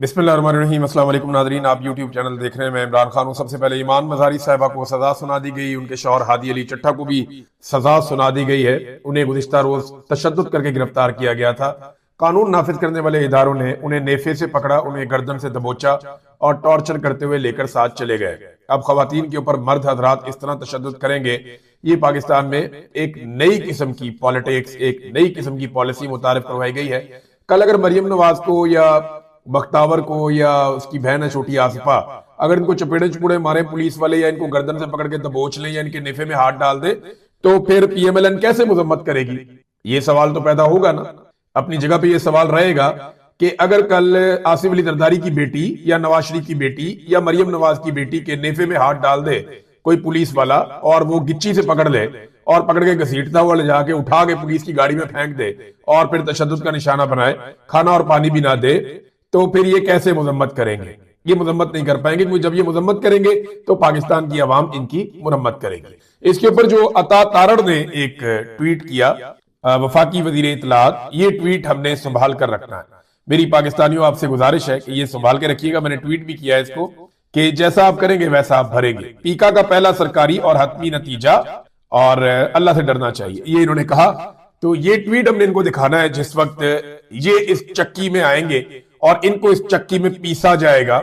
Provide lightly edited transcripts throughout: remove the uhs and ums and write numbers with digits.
बिस्मिल्लाहिर्रहमानिर्रहीम। अस्सलाम वालेकुम नाज़रीन, आप यूट्यूब चैनल देख रहे हैं। मैं इमरान खान हूँ। सबसे पहले ईमान मज़ारी साहिबा को सजा सुना दी गई, उनके शौहर हादी अली चट्टा को भी सजा सुना दी गई है। उन्हें गुज़िश्ता रोज तशद्दुद करके गिरफ्तार किया गया था। कानून नाफिज करने वाले इदारों ने उन्हें नेफे से पकड़ा, उन्हें गर्दन से दबोचा और टॉर्चर करते हुए लेकर साथ चले गए। अब खवातीन के ऊपर मर्द हजरात इस तरह तशद्दुद करेंगे, ये पाकिस्तान में एक नई किस्म की पॉलिटिक्स, एक नई किस्म की पॉलिसी मुतारिफ करवाई गई है। कल अगर मरियम नवाज को या बख्तावर को या उसकी बहन है छोटी आसिफा, अगर इनको चपेड़े चुपेड़े मारे पुलिस वाले या इनको गर्दन से पकड़ के दबोच लें या इनके नेफे में हाथ डाल दे, तो फिर पीएमएलएन कैसे मजम्मत करेगी? ये सवाल तो पैदा होगा ना। अपनी जगह पे ये सवाल रहेगा कि अगर कल आसिफ अली जरदारी की बेटी या नवाज शरीफ की बेटी या मरियम नवाज की बेटी के नेफे में हाथ डाल दे कोई पुलिस वाला और वो गिच्ची से पकड़ ले और पकड़ के घसीटता हुआ ले जाके उठा के पुलिस की गाड़ी में फेंक दे और फिर तशद्दुद का निशाना बनाए, खाना और पानी भी ना दे, तो फिर ये कैसे मजम्मत करेंगे? ये मजम्मत नहीं कर पाएंगे, क्योंकि जब ये मजम्मत करेंगे तो पाकिस्तान की आवाम इनकी मुरम्मत करेगी। इसके ऊपर जो अता तारड़ ने एक ट्वीट किया, वफाकी वजीर इत्तलात, ये ट्वीट हमने संभाल कर रखना है। मेरी पाकिस्तानियों आपसे गुजारिश है कि ये संभाल के रखिएगा। मैंने ट्वीट भी किया है इसको कि जैसा आप करेंगे वैसा आप भरेंगे। पीका का पहला सरकारी और हतमी नतीजा, और अल्लाह से डरना चाहिए, ये इन्होंने कहा। तो ये ट्वीट हमने इनको दिखाना है जिस वक्त ये इस चक्की में आएंगे और इनको इस चक्की में पीसा जाएगा।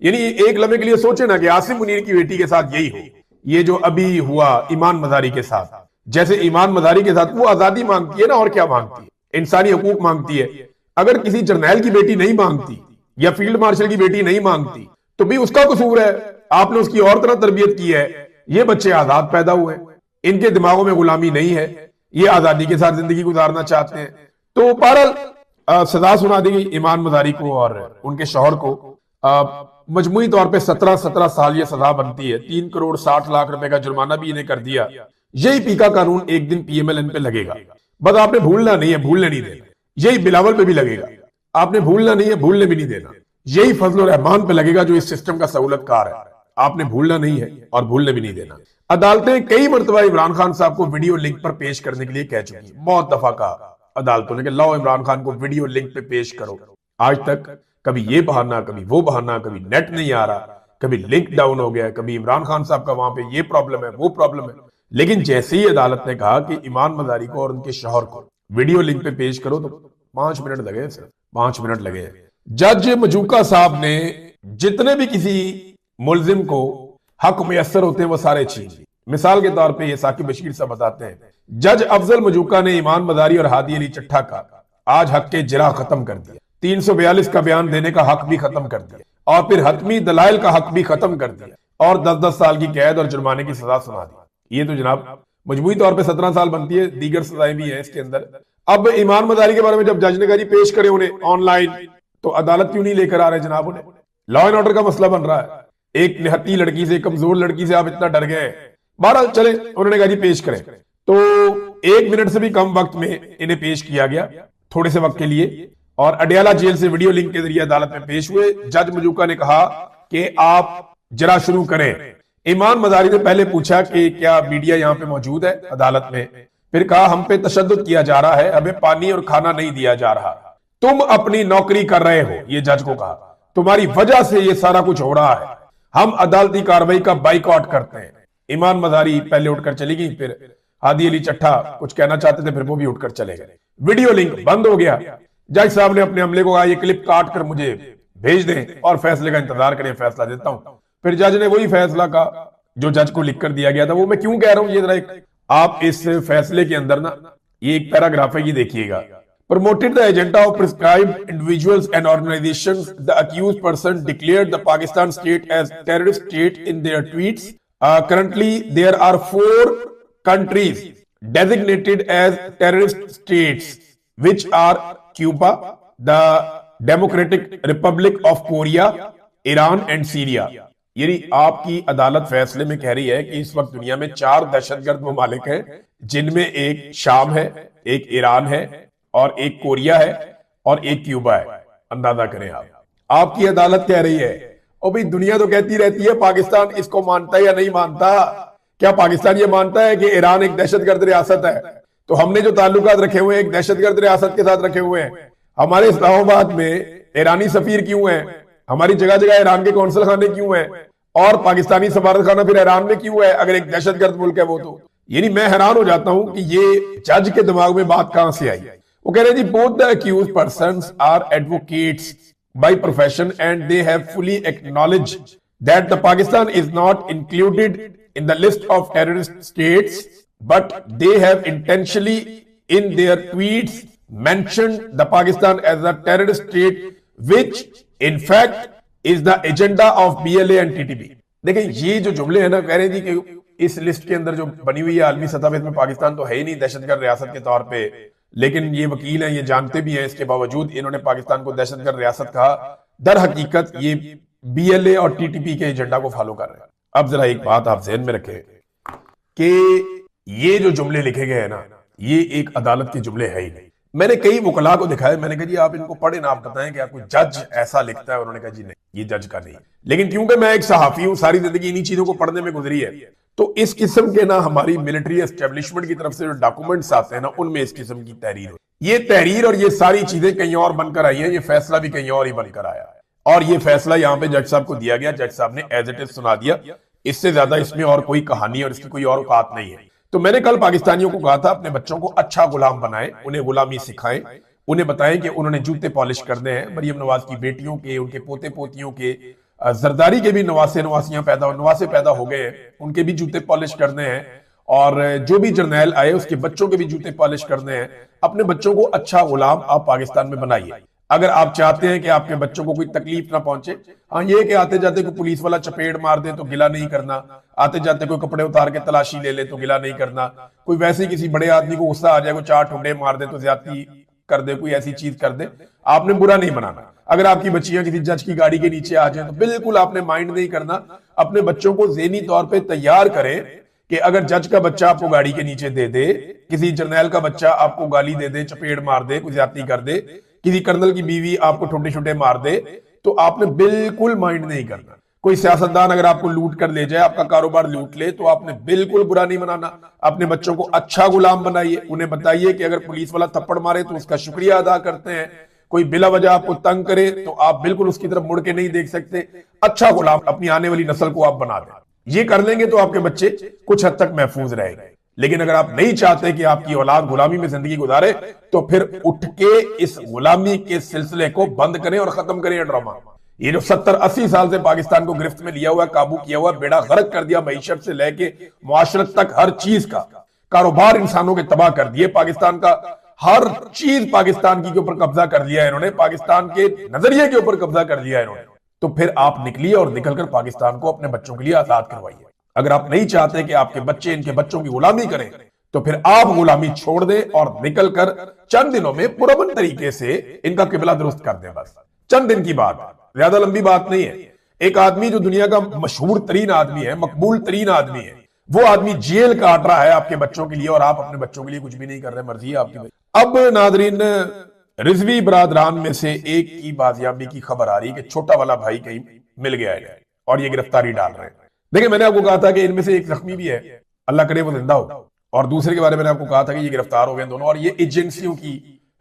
यानी एक लम्हे के लिए सोचे ना कि आसिम मुनीर की बेटी के साथ यही हो, ये जो अभी हुआ ईमान मजारी के साथ। जैसे ईमान मजारी के साथ वो आजादी मांगती है ना, और क्या मांगती है? इंसानी हकूक मांगती है। अगर किसी जर्नैल की बेटी नहीं मांगती या फील्ड मार्शल की बेटी नहीं मांगती तो भी उसका कसूर है। आपने उसकी और तरह तरबियत की है। ये बच्चे आजाद पैदा हुए, इनके दिमागों में गुलामी नहीं है, ये आजादी के साथ जिंदगी गुजारना चाहते हैं। तो बहरहाल सजा सुना दी गई ईमान मजारी को और उनके शौहर को। मजमुई तौर पे 17 साल ये सजा बनती है। 3 करोड़ 60 लाख रुपए का जुर्माना भी इन्हें कर दिया। यही पीका कानून एक दिन पीएमएलएन पे लगेगा। बस आपने भूलना नहीं है, भूलने नहीं देना। यही बिलावल पे भी लगेगा, आपने भूलना नहीं है, भूलने भी नहीं देना। यही फजल रहमान पे लगेगा जो इस सिस्टम का सहूलतकार है, आपने भूलना नहीं है और भूलने भी नहीं देना। अदालतें कई मरतबा इमरान खान साहब को वीडियो लिंक पर पेश करने के लिए कह चुकी हैं। बहुत दफा कहा अदालतों ने कि लाओ इमरान खान को वीडियो लिंक पे पेश करो। आज तक कभी ये बहाना, कभी वो बहाना, कभी नेट नहीं आ रहा, कभी लिंक डाउन हो गया, कभी इमरान खान साहब का वहां पे ये प्रॉब्लम है, वो प्रॉब्लम है। लेकिन जैसे ही अदालत ने कहा कि ईमान मजारी को और उनके शौहर को वीडियो लिंक पे पेश करो, तो 5 मिनट लगे, सिर्फ 5 मिनट लगे। जज मजूका साहब ने जितने भी किसी मुलजिम को हक मुयस्सर होते हैं वो सारे छीन लिए। मिसाल के तौर पे ये साकिब बशीर साहब बताते हैं, जज अफजल मजूका ने ईमान मजारी और हादी अली चट्टा का आज हक के जिरा खत्म कर दिया। 342 का बयान देने का हक भी खत्म कर दिया और फिर हतमी दलाइल का हक भी खत्म कर दिया और 10-10 साल की कैद और जुर्माने की सजा सुना दी। ये तो जनाब मजमूई तौर पे 17 साल बनती है, दीगर सजाएं भी हैं इसके अंदर। अब ईमान मजारी के बारे में जब जज ने कहा जी पेश करें उन्हें ऑनलाइन, तो अदालत क्यों नहीं लेकर आ रहे जनाब उन्हें? लॉ एंड ऑर्डर का मसला बन रहा है। एक निहत्ती लड़की से, कमजोर लड़की से आप इतना डर गए। बहरहाल चले, उन्होंने कहा जी पेश करें, तो 1 मिनट से भी कम वक्त में इन्हें पेश किया गया, थोड़े से वक्त के लिए, और अडियाला जेल से वीडियो लिंक के जरिए अदालत में पेश हुए। जज मजूका ने कहा कि आप जरा शुरू करें। ईमान मजारी ने पहले पूछा कि क्या मीडिया यहाँ पे मौजूद है अदालत में? फिर कहा हम पे तशद्दुद किया जा रहा है, हमें पानी और खाना नहीं दिया जा रहा, तुम अपनी नौकरी कर रहे हो, ये जज को कहा, तुम्हारी वजह से ये सारा कुछ हो रहा है, हम अदालती कार्रवाई का बाइकआउट करते हैं। ईमान मजारी पहले उठकर चली गई, फिर हादी अली चट्टा कुछ कहना चाहते थे, फिर वो भी उठकर चले गए। वीडियो लिंक बंद हो गया। जज साहब ने अपने अमले को कहा ये क्लिप काट कर मुझे भेज दें और फैसले का इंतजार करें, फैसला देता हूं। फिर जज ने वही फैसला कहा जो जज को लिख कर दिया गया था। वो मैं क्यों कह रहा हूं, ये जरा आप इस फैसले के अंदर ना ये एक पैराग्राफ है, ये देखिएगा। Promoted the agenda of prescribed individuals and organizations, the accused person declared the Pakistan state as terrorist state in their tweets. Currently, there are 4 countries designated as terrorist states, which are Cuba, the Democratic Republic of Korea, Iran and Syria. यानी आपकी अदालत फैसले में कह रही है कि इस वक्त दुनिया में 4 दहशतगर्द ममालिक हैं, जिनमें एक शाम है, एक ईरान है और एक कोरिया है और एक क्यूबा है। अंदाजा करें आप। आपकी अदालत कह रही है, और भाई दुनिया तो कहती रहती है पाकिस्तान इसको मानता है या नहीं मानता। क्या पाकिस्तान ये मानता है कि ईरान एक दहशतगर्द रियासत है? तो हमने जो ताल्लुकात रखे हुए हैं एक दहशतगर्द रियासत के साथ रखे हुए हैं। हमारे इस्लामाबाद में ईरानी सफीर क्यों है? हमारी जगह जगह ईरान के कौंसल खाने क्यों हैं और पाकिस्तानी सफारत खाना फिर ईरान में क्यों है, अगर एक दहशतगर्द मुल्क है वो तो। यानी मैं हैरान हो जाता हूं कि ये जज के दिमाग में बात कहां से आई। वो कह रहे जी both the accused persons are advocates by profession and they have fully acknowledge that the Pakistan is not included in the list of terrorist states but they have intentionally in their tweets mentioned the Pakistan as a terrorist state which in fact is the agenda of BLA and TTP। देखिए ये जो जुमले हैं ना, कह रहे हैं कि इस लिस्ट के अंदर जो बनी हुई है आलमी सतह पे, इसमें पाकिस्तान तो है ही नहीं दहशतगर्द रियासत के तौर पे, लेकिन ये वकील हैं, ये जानते भी हैं, इसके बावजूद इन्होंने पाकिस्तान को दहशतगर्द रियासत कहा। दर हकीकत ये BLA और TTP के एजेंडा को फॉलो कर रहे हैं। अब जरा एक बात आप ज़हन में रखें कि ये जो जुमले लिखे गए हैं ना, ये एक अदालत के जुमले है ही नहीं। मैंने कई वकला को दिखाया, मैंने कहा जी आप इनको पढ़े ना, आप बताएं कि आपको जज ऐसा लिखता है, उन्होंने कहा जी नहीं, ये जज का नहीं। लेकिन क्योंकि मैं एक सहाफी हूं, सारी जिंदगी इन्हीं चीजों को पढ़ने में गुजरी है, तो इस किस्म के ना हमारी मिलिट्री एस्टेब्लिशमेंट की तरफ से जो डॉक्यूमेंट्स आते हैं ना, उनमें इस किस्म की तहरीर हो, ये तहरीर और ये सारी चीजें कहीं और बनकर आई है, ये फैसला भी कहीं और ही बनकर आया है। और ये फैसला यहाँ पे जज साहब को दिया गया, जज साहब ने एज इट इज सुना दिया। इससे ज्यादा इसमें और कोई कहानी और इसकी कोई और औकात नहीं है। तो मैंने कल पाकिस्तानियों को कहा था अपने बच्चों को अच्छा गुलाम बनाएं, उन्हें गुलामी सिखाएं, उन्हें बताएं कि उन्होंने जूते पॉलिश करने हैं। मरियम नवाज की बेटियों के, उनके पोते पोतियों के, जरदारी के भी नवासे पैदा हो गए हैं, उनके भी जूते पॉलिश करने हैं। और जो भी जर्नैल आए उसके बच्चों के भी जूते पॉलिश करने हैं। अपने बच्चों को अच्छा गुलाम आप पाकिस्तान में बनाइए। अगर आप चाहते हैं कि आपके बच्चों को कोई तकलीफ ना पहुंचे, हाँ ये कि आते जाते कोई पुलिस वाला चपेट मार दे तो गिला नहीं करना, आते जाते कोई कपड़े उतार के तलाशी ले ले तो गिला नहीं करना, कोई वैसे किसी बड़े आदमी को गुस्सा आ जाए, कोई 4 ठुड्डे मार दे तो ज्यादती कर दे, कोई ऐसी चीज कर दे, आपने बुरा नहीं बनाना। अगर आपकी बच्चियां किसी जज की गाड़ी के नीचे आ जाए तो बिल्कुल आपने माइंड नहीं करना। अपने बच्चों को ज़हनी तौर पर तैयार करें कि अगर जज का बच्चा आपको गाड़ी के नीचे दे दे, किसी जर्नैल का बच्चा आपको गाली दे दे, चपेट मार दे, कोई ज्यादती कर दे, किसी कर्नल की बीवी आपको ठुड्डे ठुड्डे मार दे, तो आपने बिल्कुल माइंड नहीं करना। कोई सियासतदान अगर आपको लूट कर ले जाए, आपका कारोबार लूट ले, तो आपने बिल्कुल बुरा नहीं मनाना। अपने बच्चों को अच्छा गुलाम बनाइए, उन्हें बताइए कि अगर पुलिस वाला थप्पड़ मारे तो उसका शुक्रिया अदा करते हैं, कोई बिला वजह आपको तंग करे तो आप बिल्कुल उसकी तरफ मुड़ के नहीं देख सकते। अच्छा गुलाम अपनी आने वाली नस्ल को आप बना दें। ये कर लेंगे तो आपके बच्चे कुछ हद तक महफूज रहेंगे। लेकिन अगर आप नहीं चाहते कि आपकी औलाद गुलामी में जिंदगी गुजारे, तो फिर उठ के इस गुलामी के सिलसिले को बंद करें और खत्म करें ये ड्रामा। ये जो 70-80 साल से पाकिस्तान को गिरफ्त में लिया हुआ, काबू किया हुआ, बेड़ा गर्क कर दिया, मईशत से लेके मुआशरत तक हर चीज का कारोबार इंसानों के तबाह कर दिए। पाकिस्तान का हर चीज पाकिस्तान की के ऊपर कब्जा कर लिया है इन्होंने, पाकिस्तान के नजरिए के ऊपर कब्जा कर लिया है इन्होंने। तो फिर आप निकलिए और निकलकर पाकिस्तान को अपने बच्चों के लिए आजाद करवाइए। अगर आप नहीं चाहते कि आपके बच्चे इनके बच्चों की गुलामी करें, तो फिर आप गुलामी छोड़ दें और निकलकर चंद दिनों में पुरअमन तरीके से इनका किबला दुरुस्त कर दें। बस चंद दिन की बात, ज्यादा लंबी बात नहीं है। एक आदमी जो दुनिया का मशहूर तरीन आदमी है, मकबूल तरीन आदमी है, वो आदमी जेल काट रहा है आपके बच्चों के लिए, और आप अपने बच्चों के लिए कुछ भी नहीं कर रहे, मर्जी है आपकी। अब नादरीन, रिजवी बरादरान में से एक की बाजियाबी की खबर आ रही है कि छोटा वाला भाई कहीं मिल गया है और ये गिरफ्तारी डाल रहे हैं। देखिए, मैंने आपको कहा था कि इनमें से एक जख्मी भी है, अल्लाह करे वो जिंदा हो, और दूसरे के बारे में मैंने आपको कहा था कि ये गिरफ्तार हो गए दोनों, और ये एजेंसियों की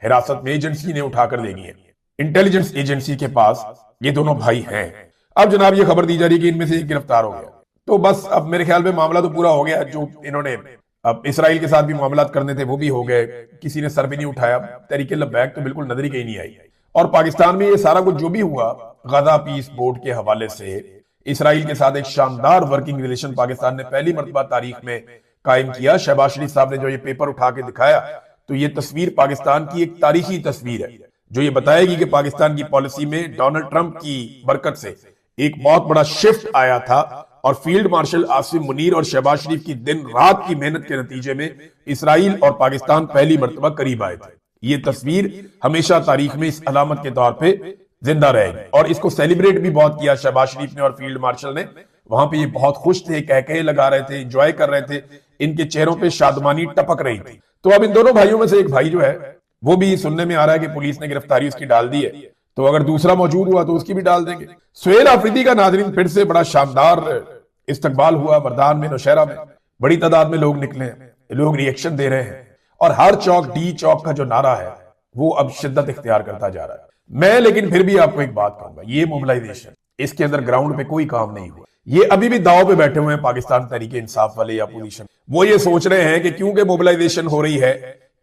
हिरासत में, एजेंसी ने उठाकर ले गई है, इंटेलिजेंस एजेंसी के पास ये दोनों भाई हैं। अब जनाब ये खबर दी जा रही है कि इनमें से एक गिरफ्तार हो गया। तो बस अब मेरे ख्याल में मामला तो पूरा हो गया। जो इन्होंने अब इसराइल के साथ भी मामला करने थे वो भी हो गए, किसी ने सर भी नहीं उठाया, तहरीक लब्बैक तो बिल्कुल नजर ही कहीं नहीं आई। और पाकिस्तान में ये सारा कुछ जो भी हुआ, गजा पीस बोर्ड के हवाले से इसराइल के साथ एक शानदार वर्किंग रिलेशन पाकिस्तान ने पहली मर्तबा तारीख में कायम किया। शहबाज शरीफ साहब ने जो ये पेपर उठा के दिखाया, तो ये तस्वीर पाकिस्तान की एक तारीखी तस्वीर है जो ये बताएगी कि पाकिस्तान की पॉलिसी में डोनाल्ड ट्रंप की बरकत से एक बहुत बड़ा शिफ्ट आया था, और फील्ड मार्शल आसिम मुनीर और शहबाज शरीफ की दिन रात की मेहनत के नतीजे में इसराइल और पाकिस्तान पहली मर्तबा करीब आए थे। ये तस्वीर हमेशा तारीख में इस अलामत के तौर पे जिंदा रहेगी, और इसको सेलिब्रेट भी बहुत किया शहबाज शरीफ ने और फील्ड मार्शल ने। वहां पे ये बहुत खुश थे, कह लगा रहे थे, एंजॉय कर रहे थे, इनके चेहरों पे शादमानी टपक रही थी। तो अब इन दोनों भाइयों में से एक भाई जो है वो भी सुनने में आ रहा है कि पुलिस ने गिरफ्तारी उसकी डाल दी है, तो अगर दूसरा मौजूद हुआ तो उसकी भी डाल देंगे। सुहेल आफरीदी का नाज़रीन फिर से बड़ा शानदार इस्तकबाल हुआ मर्दान में, नौशहरा में बड़ी तादाद में लोग निकले हैं, लोग रिएक्शन दे रहे हैं, और हर चौक डी चौक का जो नारा है वो अब शिद्दत इख्तियार करता जा रहा है। मैं लेकिन फिर भी आपको एक बात कहूंगा, ये मोबिलाइजेशन, इसके अंदर ग्राउंड पे कोई काम नहीं हुआ। ये अभी भी दांव पे बैठे हुए हैं पाकिस्तान तहरीक इंसाफ वाले या अपोजिशन। वो ये सोच रहे हैं कि क्योंकि मोबिलाइजेशन हो रही है,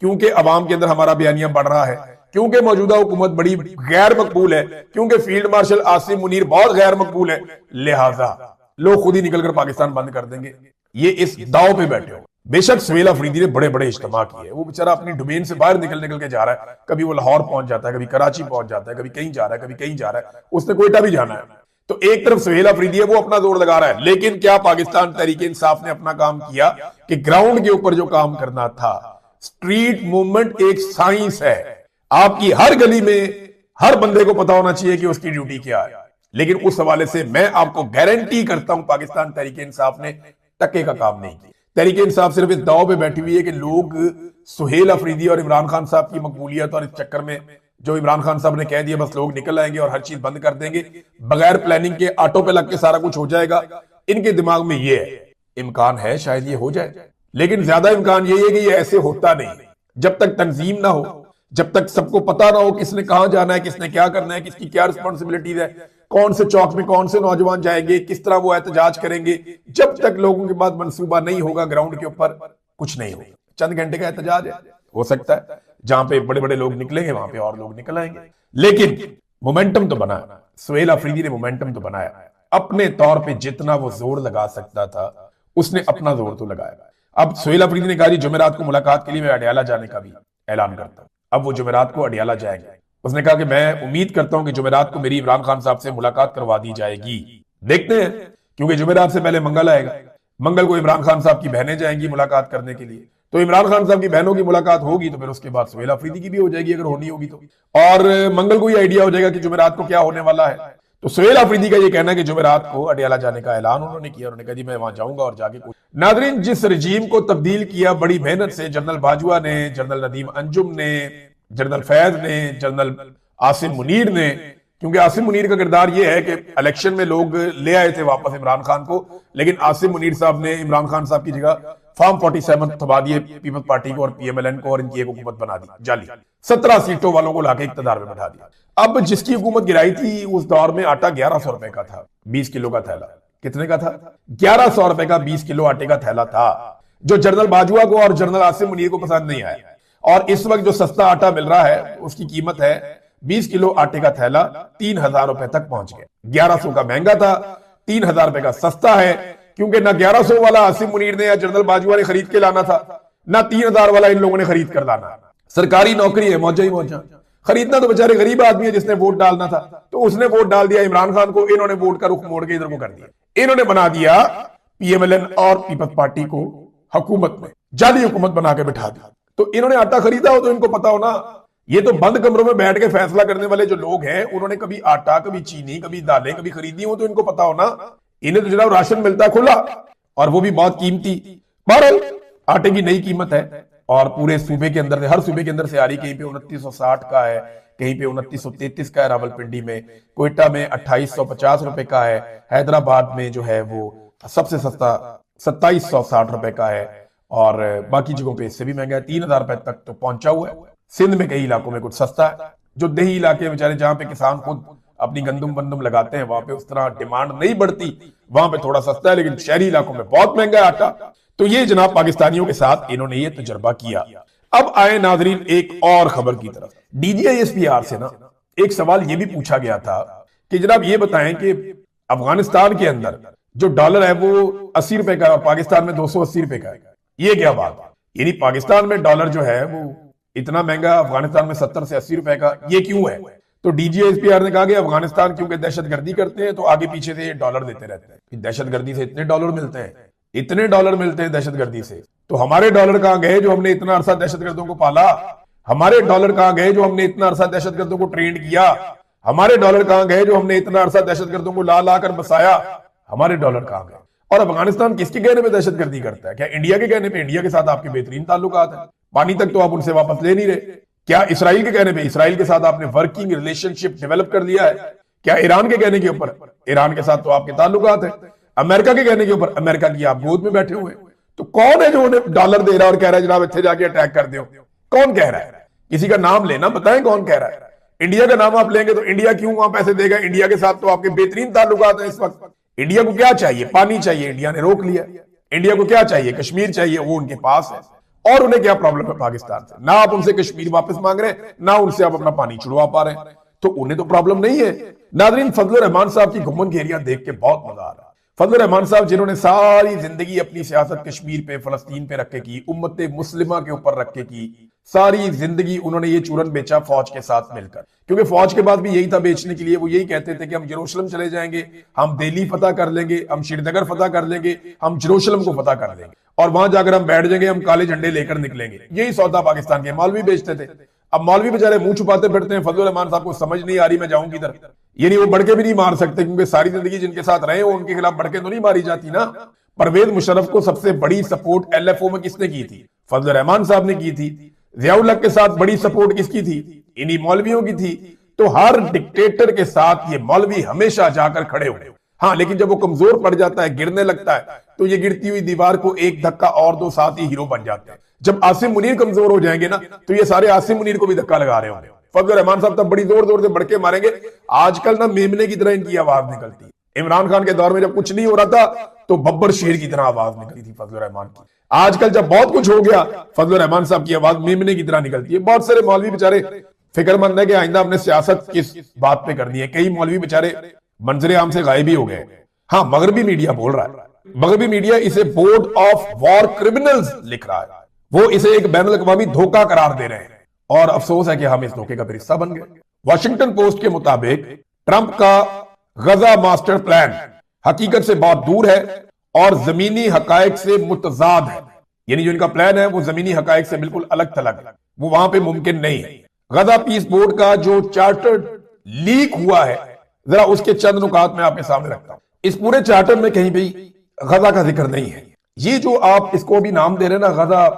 क्योंकि अवाम के अंदर हमारा बयानिया बढ़ रहा है, क्योंकि मौजूदा हुकूमत बड़ी गैर मकबूल है, क्योंकि फील्ड मार्शल आसिम मुनीर बहुत गैर मकबूल है, लिहाजा लोग खुद ही निकलकर पाकिस्तान बंद कर देंगे। ये इस दांव पे बैठे हो। बेशक सुहेल अफरीदी ने बड़े बड़े इज्तिमा किए, वो बेचारा अपनी डोमेन से बाहर निकल के जा रहा है, कभी वो लाहौर पहुंच जाता है, कभी कराची पहुंच जाता है, कभी कहीं जा रहा है, कभी कहीं जा रहा है, उसने कोयटा भी जाना है। तो एक तरफ सुहेल अफरीदी है, वो अपना जोर लगा रहा है, लेकिन क्या पाकिस्तान तहरीक इंसाफ ने अपना काम किया कि ग्राउंड के ऊपर जो काम करना था, स्ट्रीट मूवमेंट एक साइंस है, आपकी हर गली में हर बंदे को पता होना चाहिए कि उसकी ड्यूटी क्या है। लेकिन उस हवाले से मैं आपको गारंटी करता हूं पाकिस्तान तहरीक इंसाफ ने टक्के का काम नहीं किया। तहरीक इंसाफ सिर्फ इस दाव पे बैठी हुई है कि लोग सुहेल अफरीदी और इमरान खान साहब की मकबूलियत और इस चक्कर में जो इमरान खान साहब ने कह दिया बस लोग निकल आएंगे और हर चीज बंद कर देंगे, बगैर प्लानिंग के ऑटो पे लग के सारा कुछ हो जाएगा। इनके दिमाग में ये है, इम्कान है शायद ये हो जाए, लेकिन ज्यादा इम्कान यही है कि ये ऐसे होता नहीं। जब तक तंजीम ना हो, जब तक सबको पता ना हो किसने कहां जाना है, किसने क्या करना है, किसकी क्या रिस्पॉन्सिबिलिटीज है, कौन से चौक में कौन से नौजवान जाएंगे, किस तरह वो एहतजाज करेंगे, जब तक लोगों के पास मंसूबा नहीं होगा ग्राउंड के ऊपर कुछ नहीं होगा। चंद घंटे का एहतजाज है, हो सकता है जहां पे बड़े बड़े लोग निकलेंगे वहां पे और लोग निकल आएंगे, लेकिन मोमेंटम तो बना। सुहेल अफरीदी ने मोमेंटम तो बनाया, अपने तौर पे जितना वो जोर लगा सकता था उसने अपना जोर तो लगाया। अब सुहेल अफरीदी ने कहा जुमेरात को मुलाकात के लिए मैं अडियाला जाने का भी ऐलान करता हूं। अब वो जुमेरात को अडियाला जाएंगे। उसने कहा कि मैं उम्मीद करता हूं कि जुमेरात को मेरी इमरान खान साहब से मुलाकात करवा दी जाएगी। देखते हैं, क्योंकि जुमेरात से पहले मंगल आएगा, मंगल को इमरान खान साहब की बहनें जाएंगी मुलाकात करने के लिए, तो इमरान खान साहब की बहनों की मुलाकात होगी तो फिर उसके बाद सुहेल अफरीदी की भी हो जाएगी अगर होनी होगी तो, और मंगल को ही आइडिया हो जाएगा कि जुमेरात को क्या होने वाला है। तो सुहेल अफरीदी का ये कहना है कि जुमेरात को अडियाला जाने का ऐलान उन्होंने किया। उन्होंने कहा जी मैं वहां जाऊंगा और जाके कुछ। नादरीन, जिस रजीम को तब्दील किया बड़ी मेहनत से जनरल बाजवा ने, जनरल नदीम अंजुम ने, जनरल फैज ने, जनरल आसिम मुनीर ने, क्योंकि आसिम मुनीर का किरदार यह है कि इलेक्शन में लोग ले आए थे वापस इमरान खान को, लेकिन आसिम मुनीर साहब ने इमरान खान साहब की जगह फॉर्म 47 थमा दिए पीपल्स पार्टी को और पीएमएलएन को, और इनकी एक हुकूमत बना दी जाली। 17 सीटों वालों को लाके इक्तदार में बैठा दिया। अब जिसकी हुकूमत गिराई थी उस दौर में आटा 1100 रुपए का था, 20 किलो का थैला। कितने का था? 1100 रुपए का 20 किलो आटे का थैला था, जो जनरल बाजवा को और जनरल आसिम मुनीर को पसंद नहीं आया। और इस वक्त जो सस्ता आटा मिल रहा है उसकी कीमत है 20 किलो आटे का थैला 3000 रुपए तक पहुंच गया। 1100 का महंगा था, 3000 रुपए का सस्ता है, क्योंकि ना 1100 वाला आसिम मुनीर ने या जनरल बाजवा ने खरीद के लाना था, ना 3000 वाला इन लोगों ने खरीद कर लाना। सरकारी नौकरी है, मौजा ही मौजा। खरीदना तो बेचारे गरीब आदमी है जिसने वोट डालना था, तो उसने वोट डाल दिया इमरान खान को, इन्होंने वोट का रुख मोड़ के इधर को कर दिया। इन्होंने बना दिया पीएमएलएन और पीपल्स पार्टी को हुकूमत में, जाली हुकूमत बना के बिठा दी। तो इन्होंने आटा खरीदा हो तो इनको पता हो ना। ये तो बंद कमरों में बैठ के फैसला करने वाले जो लोग हैं, उन्होंने कभी आटा, कभी चीनी, कभी दालें कभी खरीदी हो तो इनको पता हो ना। इन्हें तो जनाब राशन मिलता है खुला, और वो भी बहुत कीमती। बहरहाल आटे की नई कीमत है और पूरे सूबे के अंदर से, हर सूबे के अंदर से आ रही। कहीं पे 2960 का है, कहीं पे 2933 का है, रावलपिंडी में, कोयटा में 2850 रुपए का है, हैदराबाद में जो है वो सबसे सस्ता 2760 रुपए का है, और बाकी जगहों पे इससे भी महंगा है, 3000 रुपए तक तो पहुंचा हुआ है। सिंध में कई इलाकों में कुछ सस्ता है, जो देही इलाके बेचारे जहां पे किसान खुद अपनी गंदुम बंदुम लगाते हैं वहां पे उस तरह डिमांड नहीं बढ़ती, वहां पे थोड़ा सस्ता है, लेकिन शहरी इलाकों में बहुत महंगा है आटा। तो ये जनाब पाकिस्तानियों के साथ इन्होंने ये तजर्बा किया। अब आए नाजरीन एक और खबर की तरफ। डीजीआईएसपीआर से ना एक सवाल ये भी पूछा गया था कि जनाब ये बताएं कि अफगानिस्तान के अंदर जो डॉलर है वो 80 रुपए का, पाकिस्तान में 280 रुपए का है। ये क्या बात है? यानी पाकिस्तान में डॉलर जो है वो इतना महंगा, अफगानिस्तान में 70 से 80 रुपए का, ये क्यों है? तो डीजीआईएसपीआर ने कहा कि अफगानिस्तान क्योंकि दहशतगर्दी करते हैं तो आगे पीछे से डॉलर देते रहते हैं। दहशतगर्दी से इतने डॉलर मिलते हैं, इतने डॉलर मिलते हैं दहशतगर्दी से, तो हमारे डॉलर कहां गए जो हमने इतना अरसा दहशतगर्दों को पाला? हमारे डॉलर कहां गए जो हमने इतना अरसा दहशतगर्दों को ट्रेंड किया? हमारे डॉलर कहां गए जो हमने इतना अरसा दहशतगर्दों को ला ला कर बसाया? हमारे डॉलर कहां गए? और अफगानिस्तान किसके कहने पे दहशतगर्दी करता है? क्या इंडिया के कहने पे? इंडिया के साथ आपके बेहतरीन ताल्लुकात है, पानी तक तो आप उनसे वापस ले नहीं रहे। क्या इसराइल के कहने पे? इसराइल के साथ आपने वर्किंग रिलेशनशिप डेवलप कर लिया है। क्या ईरान के कहने के ऊपर? ईरान के साथ तो आपके ताल्लुकात है। अमेरिका के कहने के ऊपर? अमेरिका की आप गोद में बैठे हुए। तो कौन है जो उन्हें डॉलर दे रहा है और कह रहा है जनाब इतने जाके अटैक कर दो? कौन कह रहा है? किसी का नाम लेना, बताएं कौन कह रहा है? इंडिया का नाम आप लेंगे तो इंडिया क्यों वहां पैसे देगा? इंडिया के साथ तो आपके बेहतरीन ताल्लुकात हैं इस वक्त। इंडिया को क्या चाहिए? पानी चाहिए, इंडिया ने रोक लिया। इंडिया को क्या चाहिए? कश्मीर चाहिए, वो उनके पास है। और उन्हें क्या प्रॉब्लम है पाकिस्तान से? ना आप उनसे कश्मीर वापस मांग रहे हैं, ना उनसे आप अपना पानी छुड़वा पा रहे हैं, तो उन्हें तो प्रॉब्लम नहीं है। नादरीन, फजलुर रहमान साहब की घुमन घेरियां देख के बहुत मजा आ रहा है। फजलुर रहमान साहब जिन्होंने सारी जिंदगी अपनी सियासत कश्मीर पे, फलस्तीन पे रख के की, उम्मत मुस्लिमा के ऊपर रख के की, सारी जिंदगी उन्होंने ये चूरन बेचा फौज के साथ मिलकर, क्योंकि फौज के बाद भी यही था बेचने के लिए। वो यही कहते थे कि हम यरूशलेम चले जाएंगे, हम दिल्ली फतह कर लेंगे, हम श्रीनगर फतह कर लेंगे, हम यरूशलेम को फतह कर लेंगे, और वहां जाकर हम बैठ जाएंगे, हम काले झंडे लेकर निकलेंगे। यही सौदा पाकिस्तान के मौलवी बेचते थे। अब मौलवी बेचारे मुंह छुपाते फिरते हैं। फजलुर रहमान साहब को समझ नहीं आ रही मैं जाऊं किधर। यानी वो बढ़के भी नहीं मार सकते, क्योंकि सारी जिंदगी जिनके साथ रहे हो उनके खिलाफ बढ़के तो नहीं मारी जाती ना। परवेज मुशर्रफ को सबसे बड़ी सपोर्ट LFO में किसने की थी? फजलुर रहमान साहब ने की थी। जियाउल हक के साथ बड़ी सपोर्ट किसकी थी? इन्हीं मौलवियों की थी। तो हर डिक्टेटर के साथ ये मौलवी हमेशा जाकर खड़े हुए। हाँ, लेकिन जब वो कमजोर पड़ जाता है, गिरने लगता है, तो ये गिरती हुई दीवार को एक धक्का और दो, साथ ही हीरो बन जाते हैं। जब आसिम मुनीर कमजोर हो जाएंगे ना, तो ये सारे आसिम मुनीर को भी धक्का लगा रहे होंगे। फजलुर रहमान साहब तब बड़ी जोर जोर से बढ़के मारेंगे। आजकल ना मेमने की तरह इनकी आवाज निकलती है। इमरान खान के दौर में जब कुछ नहीं हो रहा था तो बब्बर शेर की तरह आवाज निकलती थी फजलुर रहमान की। आजकल जब बहुत कुछ हो गया, फजलुर रहमान साहब की आवाज मेमने की तरह निकलती है। बहुत सारे मौलवी बेचारे फिक्रमंद है कि आइंदा हमने सियासत किस बात पे करनी है। कई मौलवी बेचारे मंजरे आम से गायब ही हो गए। हाँ, मगरबी मीडिया बोल रहा है, मगरबी मीडिया इसे बोर्ड ऑफ वॉर क्रिमिनल्स लिख रहा है। वो इसे एक बैनुल अक़वामी धोखा करार दे रहे हैं, और अफसोस है कि हम इस धोखे का भी हिस्सा बन गए। वॉशिंगटन पोस्ट के मुताबिक ट्रंप का गजा मास्टर प्लान हकीकत से बहुत दूर है और जमीनी हकायक से मुतजाद है। यानी जो इनका प्लान है वो जमीनी हकायक से बिल्कुल अलग थलग है, वो वहां पे मुमकिन नहीं है। गजा पीस बोर्ड का जो चार्टर लीक हुआ है, जरा उसके चंद नुकात में आपके सामने रखता हूं। इस पूरे चार्टर में कहीं भी गजा का जिक्र नहीं है। ये जो आप इसको अभी नाम दे रहे हैं ना, गजा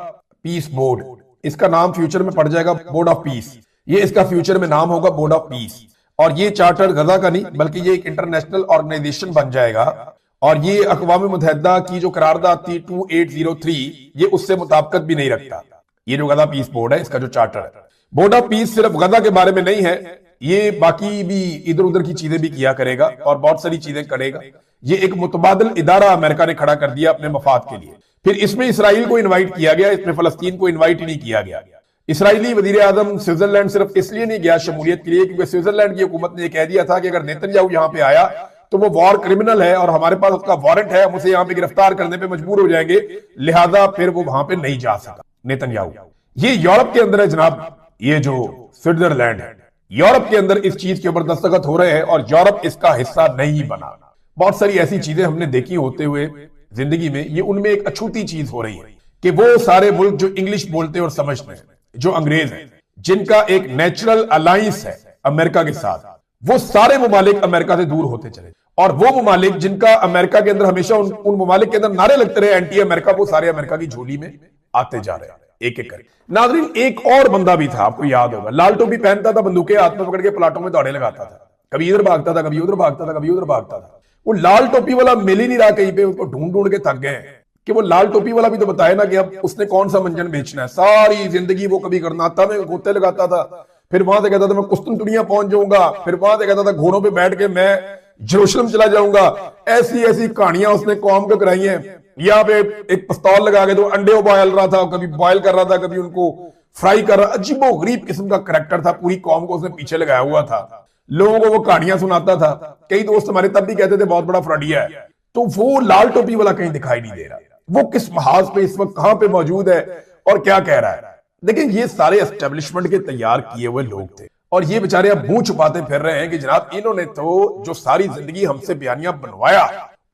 पीस बोर्ड, इसका नाम फ्यूचर में पड़ जाएगा बोर्ड ऑफ पीस। ये इसका फ्यूचर में नाम होगा बोर्ड ऑफ पीस। और ये चार्टर गजा का नहीं, बल्कि ये एक इंटरनेशनल ऑर्गेनाइजेशन बन जाएगा। और ये अक़वाम मुत्तहिदा की जो करारदाद थी 2803, ये उससे मुताबिकत भी नहीं रखता। ये जो गजा पीस बोर्ड है, इसका जो चार्टर है, बोर्ड ऑफ पीस सिर्फ गजा के बारे में नहीं है, ये बाकी भी इधर उधर की चीजें भी किया करेगा और बहुत सारी चीजें करेगा। ये एक मुतबादिल इदारा अमेरिका ने खड़ा कर दिया अपने मफाद के लिए। फिर इसमें इसराइल को इनवाइट किया गया, इसमें फलस्तीन को इनवाइट ही नहीं किया गया। इसराइली वजीर आजम स्विट्जरलैंड सिर्फ इसलिए नहीं गया शमूलियत के लिए, क्योंकि स्विट्जरलैंड की हुकूमत ने कह दिया था कि अगर नेतन्याहू यहाँ पे आया तो वो वॉर क्रिमिनल है और हमारे पास उसका वारंट है, हम उसे यहाँ पे गिरफ्तार करने पे मजबूर हो जाएंगे, लिहाजा फिर वो वहां पे नहीं जा सका नेतन्याहू। ये यूरोप के अंदर है जनाब, ये जो स्विट्जरलैंड है, यूरोप के अंदर इस चीज के ऊपर दस्तखत हो रहे हैं और यूरोप इसका हिस्सा नहीं बना। बहुत सारी ऐसी चीजें हमने देखी होते हुए जिंदगी में, ये उनमें एक अछूती चीज हो रही है कि वो सारे मुल्क जो इंग्लिश बोलते और समझते हैं, जो अंग्रेज हैं, जिनका एक नेचुरल अलायंस है अमेरिका के साथ, वो सारे ममालिक अमेरिका से दूर होते चले। और वो ममालिक जिनका अमेरिका के अंदर हमेशा उन ममालिक के अंदर नारे लगते रहे एंटी अमेरिका, वो सारे अमेरिका की झोली में आते जा रहे हैं एक एक करके। नाज़रीन, एक और बंदा भी था, आपको याद होगा, लाल टोपी पहनता था, बंदूकें हाथ में पकड़ के प्लाटों में दौड़े लगाता था, कभी इधर भागता था, कभी उधर भागता था, कभी उधर भागता था। वो लाल टोपी वाला मिल ही नहीं रहा कहीं पे, उसको ढूंढ ढूंढ के थक गए कि वो लाल टोपी वाला भी तो बताए ना कि अब उसने कौन सा मंजन बेचना है। सारी जिंदगी वो कभी करनाता में गोते लगाता था, फिर वहां से कहता था मैं कुस्तुनतुनिया पहुंच जाऊंगा, फिर वहां से कहता था घोड़ों पे बैठ के मैं यरूशलेम चला जाऊंगा। ऐसी ऐसी कहानियां उसने कौम को कराई हैं। यहाँ पे एक पिस्तौल लगा के तो अंडे उबाल रहा था, कभी बॉयल कर रहा था, कभी उनको फ्राई कर रहा। अजीबो गरीब किस्म का करैक्टर था, पूरी कौम को उसने पीछे लगाया हुआ था, लोगों को वो कहानियां सुनाता था। कई दोस्त हमारे तब भी कहते थे बहुत बड़ा फ्रॉडिया है। तो वो लाल टोपी वाला कहीं दिखाई नहीं दे रहा, वो किस महाज पे इस वक्त कहां पे मौजूद है और क्या कह रहा है। लेकिन ये सारे एस्टेब्लिशमेंट के तैयार किए हुए लोग थे और ये बेचारे अब मुंह छुपाते फिर रहे हैं कि जनाब इन्होंने तो जो सारी जिंदगी हमसे बयानियां बनवाया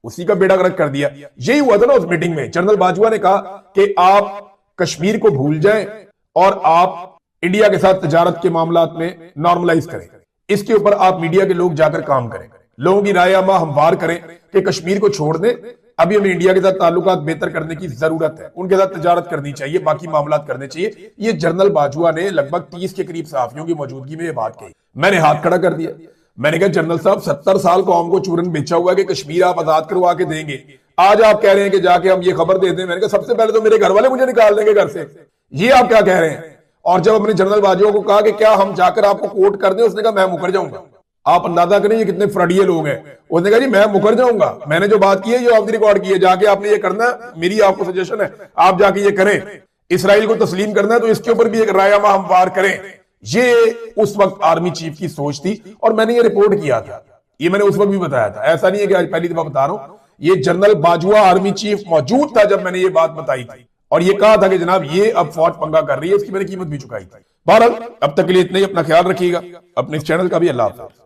उसी का बेड़ा गर्क कर दिया। यही हुआ था ना उस मीटिंग में। जनरल बाजवा ने कहा कि आप कश्मीर को भूल जाएं और आप इंडिया के साथ तजारत के मामलात में नॉर्मलाइज करें, इसके ऊपर आप मीडिया के लोग जाकर काम करें, लोगों की राय आमा हमवार करें कि कश्मीर को छोड़ दें, अभी हमें इंडिया के साथ ताल्लुकात बेहतर करने की जरूरत है, उनके साथ तजारत करनी चाहिए, बाकी मामलात करने चाहिए। ये जनरल बाजवा ने लगभग 30 के करीब सहाफियों की मौजूदगी में ये बात कही। मैंने हाथ खड़ा कर दिया, मैंने कहा जनरल साहब 70 साल कौम को चूरन बेचा हुआ है कि कश्मीर आप आजाद करवा के देंगे, आज आप कह रहे हैं कि जाके हम ये खबर दे दें। मैंने कहा सबसे पहले तो मेरे घर वाले मुझे निकाल देंगे घर से, ये आप क्या कह रहे हैं? और जब अपने जनरल बाजुओं को कहा कि क्या हम जाकर आपको कोर्ट कर दें, उसने कहा मैं मुकर जाऊंगा। आप अंदाजा करें ये कितने फ्रडिये लोग हैं। उसने कहा जी मैं मुकर जाऊंगा, मैंने जो बात की है ये ऑफ द रिकॉर्ड की है, जाके आपने ये करना है, मेरी आपको सजेशन है आप जाके ये करें, इसराइल को तस्लीम करना है तो इसके ऊपर भी एक रायनामा हम पार करें। ये उस वक्त आर्मी चीफ की सोच थी और मैंने ये रिपोर्ट किया था, ये मैंने उस वक्त भी बताया था, ऐसा नहीं है कि आज पहली दफा बता रहा हूं। ये जनरल बाजवा आर्मी चीफ मौजूद था जब मैंने ये बात बताई थी और ये कहा था कि जनाब ये अब फौज पंगा कर रही है, इसकी मैंने कीमत भी चुकाई थी। बहरहाल अब तक के लिए इतना ही, अपना ख्याल रखिएगा, अपने इस चैनल का भी। अल्लाह हाफ़िज़।